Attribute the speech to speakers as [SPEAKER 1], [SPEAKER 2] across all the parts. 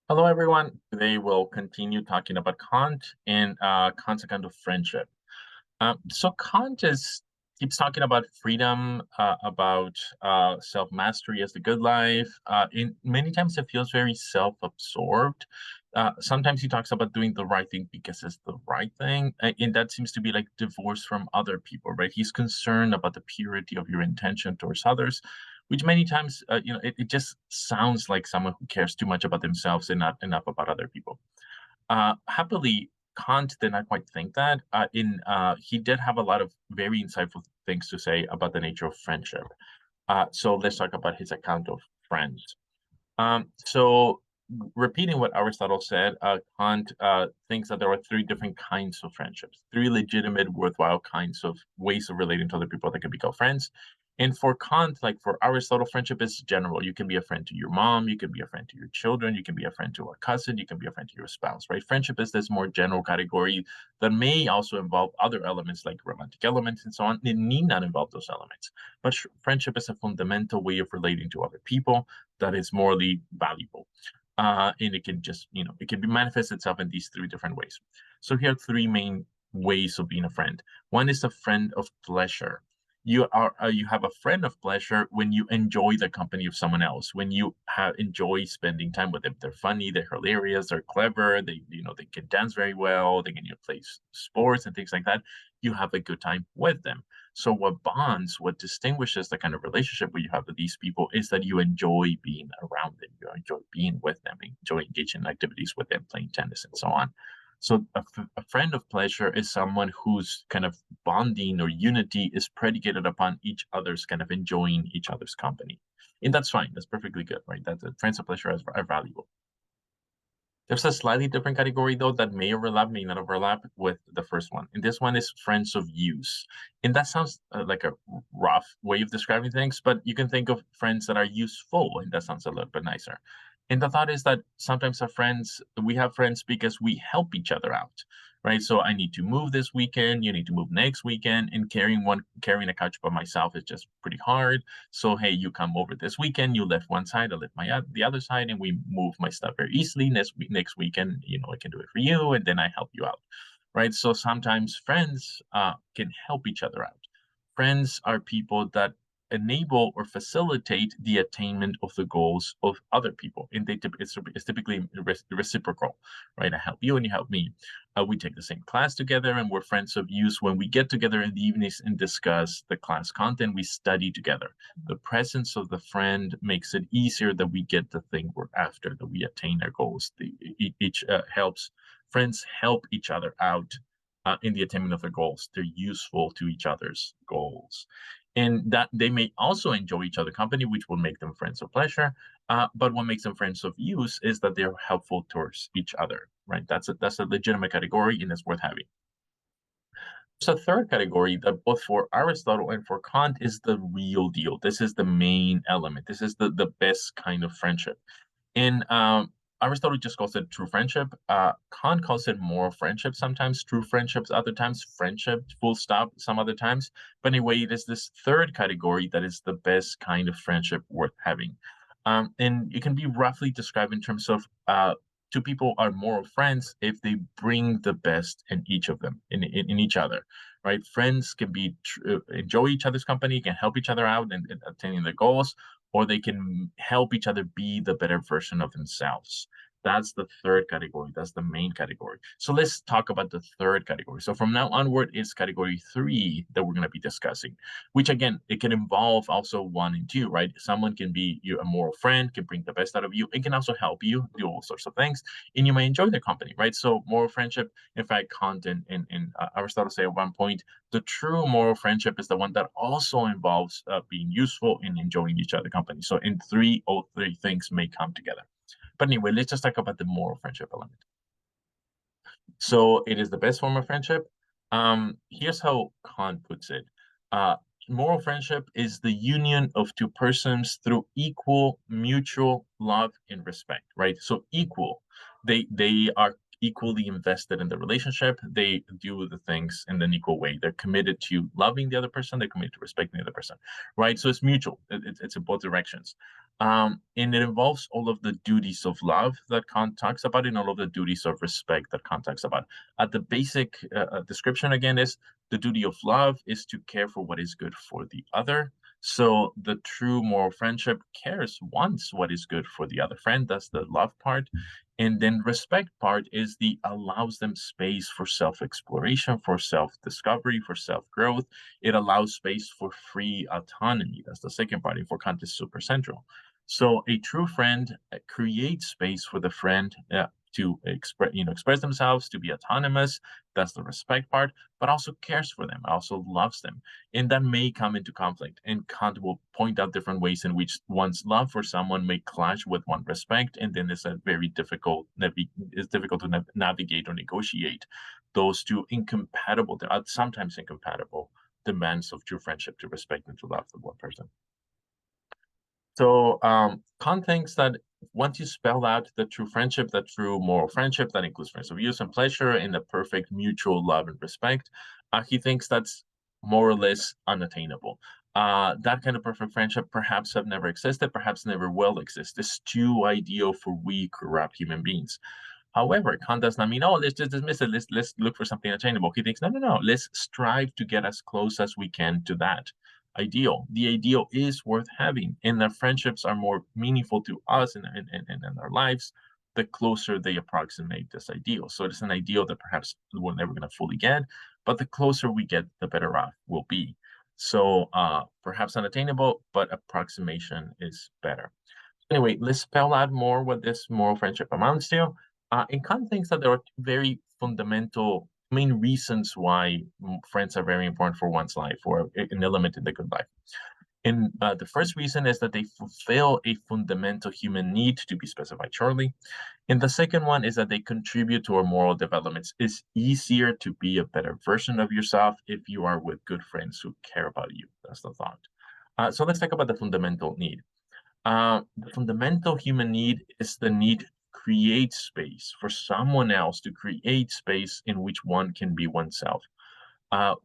[SPEAKER 1] Hello, everyone. Today we'll continue talking about Kant and Kant's account of friendship. So Kant keeps talking about freedom, about self-mastery as the good life. In many times it feels very self-absorbed. Sometimes he talks about doing the right thing because it's the right thing, and that seems to be like divorced from other people, right? He's concerned about the purity of your intention towards others, which many times, it just sounds like someone who cares too much about themselves and not enough about other people. Happily, Kant did not quite think that. He did have a lot of very insightful things to say about the nature of friendship. So let's talk about his account of friends. So repeating what Aristotle said, Kant thinks that there are three different kinds of friendships, three legitimate, worthwhile kinds of ways of relating to other people that can be called friends. And for Kant, like for Aristotle, friendship is general. You can be a friend to your mom, you can be a friend to your children, you can be a friend to a cousin, you can be a friend to your spouse, right? Friendship is this more general category that may also involve other elements like romantic elements and so on. It need not involve those elements. But friendship is a fundamental way of relating to other people that is morally valuable. And it can just, it can be manifest itself in these three different ways. So here are three main ways of being a friend. One is a friend of pleasure. You have a friend of pleasure when you enjoy the company of someone else, when you enjoy spending time with them. They're funny, they're hilarious, they're clever, they can dance very well, they can play sports and things like that. You have a good time with them. So what distinguishes the kind of relationship where you have with these people is that you enjoy being around them, you enjoy being with them, enjoy engaging in activities with them, playing tennis and so on. So a friend of pleasure is someone whose kind of bonding or unity is predicated upon each other's kind of enjoying each other's company. And that's fine. That's perfectly good, right? That friends of pleasure are valuable. There's a slightly different category, though, that may overlap, may not overlap with the first one. And this one is friends of use. And that sounds like a rough way of describing things, but you can think of friends that are useful, and that sounds a little bit nicer. And the thought is that sometimes we have friends because we help each other out, right? So I need to move this weekend, you need to move next weekend, and carrying a couch by myself is just pretty hard. So hey, you come over this weekend, you lift one side, I lift the other side, and we move my stuff very easily. Next weekend, I can do it for you, and then I help you out, right? So sometimes friends can help each other out. Friends are people that enable or facilitate the attainment of the goals of other people, and it's typically reciprocal, right? I help you and you help me. We take the same class together, and we're friends of use when we get together in the evenings and discuss the class content. We study together. The presence of the friend makes it easier that we get the thing we're after, that we attain our goals. Each helps Friends help each other out in the attainment of their goals. They're useful to each other's goals, and that they may also enjoy each other company, which will make them friends of pleasure. But what makes them friends of use is that they're helpful towards each other, right? That's a legitimate category, and it's worth having. So third category that both for Aristotle and for Kant is the real deal. This is the main element. This is the best kind of friendship. And Aristotle just calls it true friendship. Kant calls it moral friendship sometimes, true friendships other times, friendship full stop some other times. But anyway, it is this third category that is the best kind of friendship worth having. And it can be roughly described in terms of two people are moral friends if they bring the best in each of them, in each other, right? Friends can enjoy each other's company, can help each other out in attaining their goals, or they can help each other be the better version of themselves. That's the third category. That's the main category. So let's talk about the third category. So from now onward is category 3 that we're going to be discussing, which again, it can involve also 1 and 2, right? Someone can be a moral friend, can bring the best out of you. It can also help you do all sorts of things, and you may enjoy their company, right? So moral friendship, in fact, Kant and Aristotle say at one point, the true moral friendship is the one that also involves being useful and enjoying each other company. So in all three things may come together. But anyway, let's just talk about the moral friendship element. So it is the best form of friendship. Here's how Kant puts it. Uh, Moral friendship is the union of two persons through equal mutual love and respect, right? So equal, they are equally invested in the relationship. They do the things in an equal way. They're committed to loving the other person. They're committed to respecting the other person, right? So it's mutual. It's in both directions. And it involves all of the duties of love that Kant talks about, and all of the duties of respect that Kant talks about. At the basic description, again, is the duty of love is to care for what is good for the other. So the true moral friendship wants what is good for the other friend. That's the love part. And then respect part is the allows them space for self-exploration, for self-discovery, for self-growth. It allows space for free autonomy. That's the second part. And for Kant is super central. So a true friend creates space for the friend to express themselves, to be autonomous. That's the respect part, but also cares for them, also loves them. And that may come into conflict. And Kant will point out different ways in which one's love for someone may clash with one's respect, and then it's difficult to navigate or negotiate those two incompatible, sometimes incompatible demands of true friendship, to respect and to love the one person. So Kant thinks that once you spell out the true friendship, the true moral friendship, that includes friends of use and pleasure in the perfect mutual love and respect, he thinks that's more or less unattainable. That kind of perfect friendship perhaps have never existed, perhaps never will exist. It's too ideal for we corrupt human beings. However, Kant does not mean, oh, let's just dismiss it. Let's look for something attainable. He thinks, no. Let's strive to get as close as we can to that ideal. The ideal is worth having, and the friendships are more meaningful to us in our lives the closer they approximate this ideal. So it's an ideal that perhaps we're never going to fully get, but the closer we get, the better off we'll be. So perhaps unattainable, but approximation is better. Anyway, let's spell out more what this moral friendship amounts to. And Kant thinks that there are very fundamental main reasons why friends are very important for one's life, or an element in the good life. And the first reason is that they fulfill a fundamental human need to be specified shortly. And the second one is that they contribute to our moral developments. It's easier to be a better version of yourself if you are with good friends who care about you. That's the thought. So let's talk about the fundamental need. The fundamental human need is the need to create space for someone else, to create space in which one can be oneself.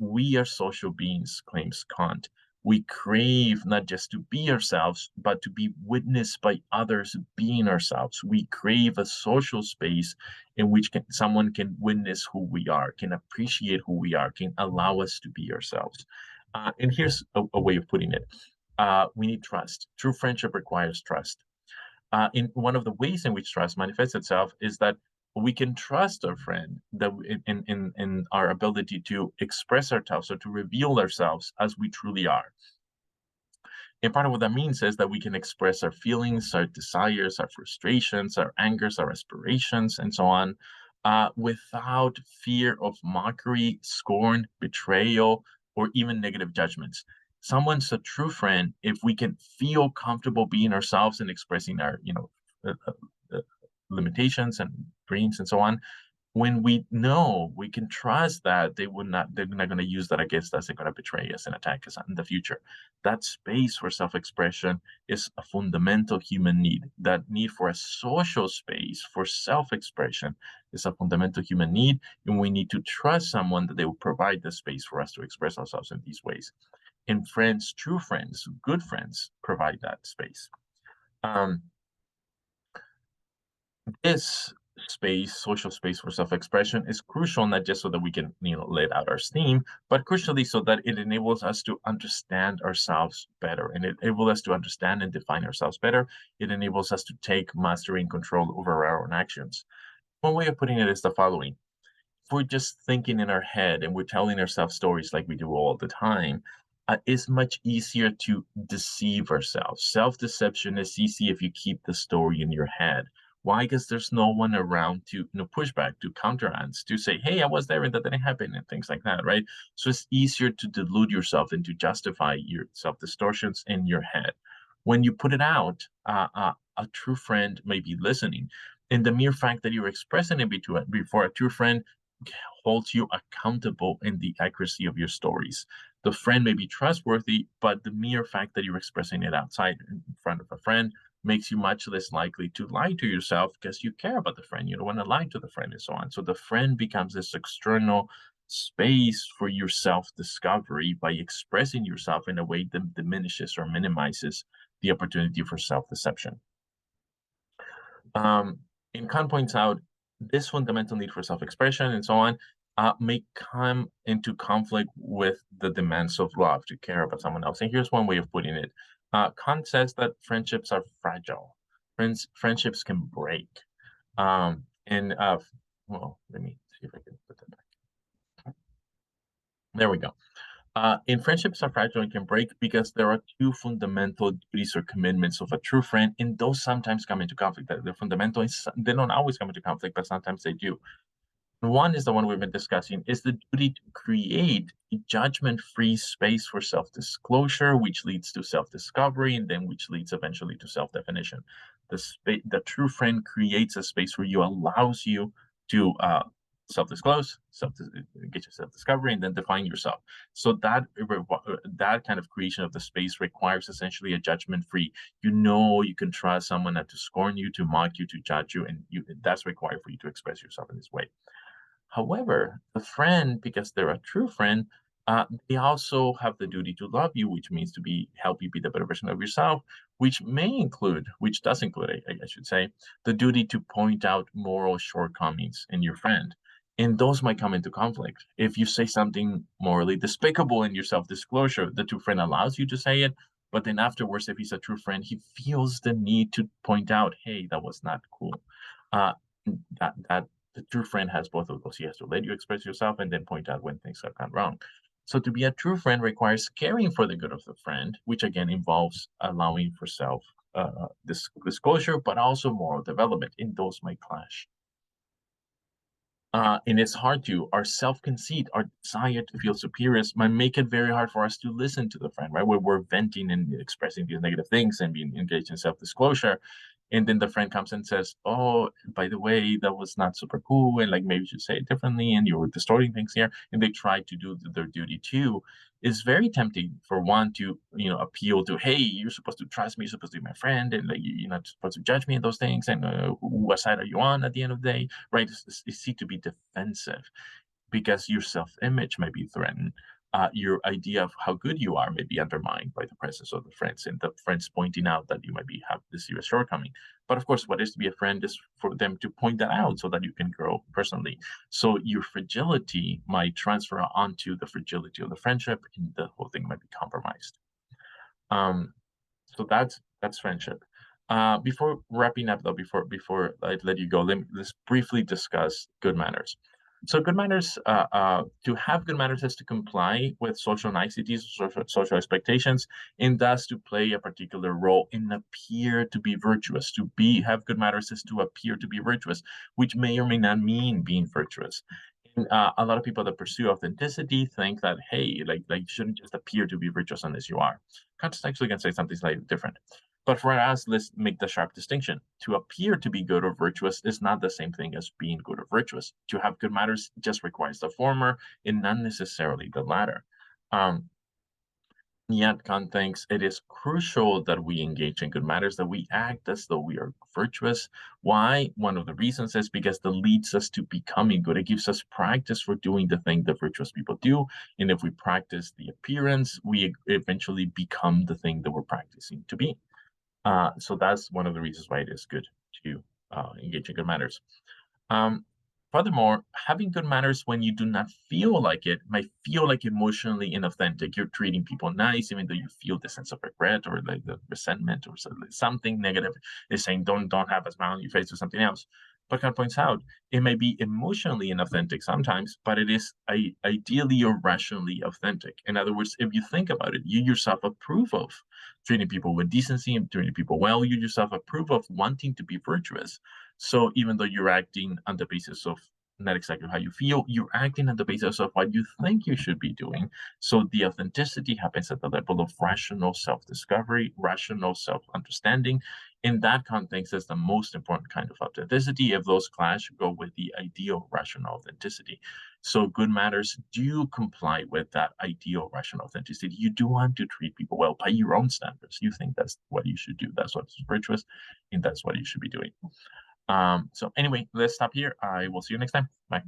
[SPEAKER 1] We are social beings, claims Kant. We crave not just to be ourselves, but to be witnessed by others being ourselves. We crave a social space in which someone can witness who we are, can appreciate who we are, can allow us to be ourselves. And here's a way of putting it. We need trust. True friendship requires trust. In one of the ways in which trust manifests itself is that we can trust our friend that in our ability to express ourselves or to reveal ourselves as we truly are. And part of what that means is that we can express our feelings, our desires, our frustrations, our angers, our aspirations, and so on, without fear of mockery, scorn, betrayal, or even negative judgments. Someone's a true friend if we can feel comfortable being ourselves and expressing our, uh, uh, uh, limitations and dreams and so on. When we know, we can trust that they're not going to use that against us. They're going to betray us and attack us in the future. That space for self-expression is a fundamental human need. That need for a social space for self-expression is a fundamental human need, and we need to trust someone that they will provide the space for us to express ourselves in these ways. And friends, true friends, good friends, provide that space. This space, social space for self-expression, is crucial not just so that we can, let out our steam, but crucially so that it enables us to understand ourselves better, and it enables us to understand and define ourselves better. It enables us to take mastery and control over our own actions. One way of putting it is the following: if we're just thinking in our head and we're telling ourselves stories like we do all the time, it's much easier to deceive ourselves. Self-deception is easy if you keep the story in your head. Why? Because there's no one around to push back, to counteract, to say, hey, I was there and that didn't happen, and things like that, right? So it's easier to delude yourself and to justify your self-distortions in your head. When you put it out, a true friend may be listening. And the mere fact that you're expressing it before a true friend holds you accountable in the accuracy of your stories. The friend may be trustworthy, but the mere fact that you're expressing it outside in front of a friend makes you much less likely to lie to yourself because you care about the friend. You don't want to lie to the friend and so on. So the friend becomes this external space for your self-discovery by expressing yourself in a way that diminishes or minimizes the opportunity for self-deception. And Kant points out this fundamental need for self-expression and so on may come into conflict with the demands of love to care about someone else. And here's one way of putting it. Kant says that friendships are fragile. Friendships can break. Well, let me see if I can put that back. There we go. In friendships are fragile and can break because there are two fundamental duties or commitments of a true friend, and those sometimes come into conflict. They're fundamental. They don't always come into conflict, but sometimes they do. One is the one we've been discussing, is the duty to create a judgment-free space for self-disclosure, which leads to self-discovery, and then which leads eventually to self-definition. The true friend creates a space where you allows you to self-disclose, get your self-discovery, and then define yourself. So that kind of creation of the space requires essentially a judgment-free. You can trust someone not to scorn you, to mock you, to judge you, and that's required for you to express yourself in this way. However, the friend, because they're a true friend, they also have the duty to love you, which means to help you be the better version of yourself, which does include, I should say, the duty to point out moral shortcomings in your friend. And those might come into conflict. If you say something morally despicable in your self-disclosure, the true friend allows you to say it, but then afterwards, if he's a true friend, he feels the need to point out, hey, that was not cool. That the true friend has both of those. He has to let you express yourself and then point out when things have gone wrong. So to be a true friend requires caring for the good of the friend, which again involves allowing for self disclosure, but also moral development. And those might clash. And it's hard our self-conceit, our desire to feel superiors might make it very hard for us to listen to the friend, right? Where we're venting and expressing these negative things and being engaged in self-disclosure. And then the friend comes and says, oh, by the way, that was not super cool. And like, maybe you should say it differently. And you're distorting things here. And they try to do their duty too. It's very tempting for one to, appeal to, hey, you're supposed to trust me. You're supposed to be my friend. And like, you're not supposed to judge me in those things. And what side are you on at the end of the day? Right? It's easy to be defensive because your self-image may be threatened. Your idea of how good you are may be undermined by the presence of the friends, and the friends pointing out that you might have this serious shortcoming. But of course, what is to be a friend is for them to point that out so that you can grow personally. So your fragility might transfer onto the fragility of the friendship, and the whole thing might be compromised. So that's friendship. Before wrapping up, though, before I let you go, let's briefly discuss good manners. So good manners, to have good manners is to comply with social niceties, social expectations, and thus to play a particular role and appear to be virtuous. Have good manners is to appear to be virtuous, which may or may not mean being virtuous. And, a lot of people that pursue authenticity think that, hey, like you shouldn't just appear to be virtuous unless you are. Kant is actually going to say something slightly different. But for us, let's make the sharp distinction. To appear to be good or virtuous is not the same thing as being good or virtuous. To have good manners just requires the former and not necessarily the latter. Yet Kant thinks it is crucial that we engage in good manners, that we act as though we are virtuous. Why? One of the reasons is because that leads us to becoming good. It gives us practice for doing the thing that virtuous people do. And if we practice the appearance, we eventually become the thing that we're practicing to be. So that's one of the reasons why it is good to engage in good manners. Furthermore, having good manners when you do not feel like it might feel like emotionally inauthentic. You're treating people nice, even though you feel the sense of regret or like the resentment or something negative is saying don't have a smile on your face or something else. But Kant points out it may be emotionally inauthentic sometimes, but it is ideally or rationally authentic. In other words, if you think about it, you yourself approve of treating people with decency and treating people well. You yourself approve of wanting to be virtuous. So even though you're acting on the basis of not exactly how you feel, you're acting on the basis of what you think you should be doing. So the authenticity happens at the level of rational self-discovery, rational self-understanding. In that context, is the most important kind of authenticity. If those clash, go with the ideal rational authenticity. So good manners do comply with that ideal rational authenticity. You do want to treat people well by your own standards. You think that's what you should do. That's what's virtuous, and that's what you should be doing. So anyway, let's stop here. I will see you next time. Bye.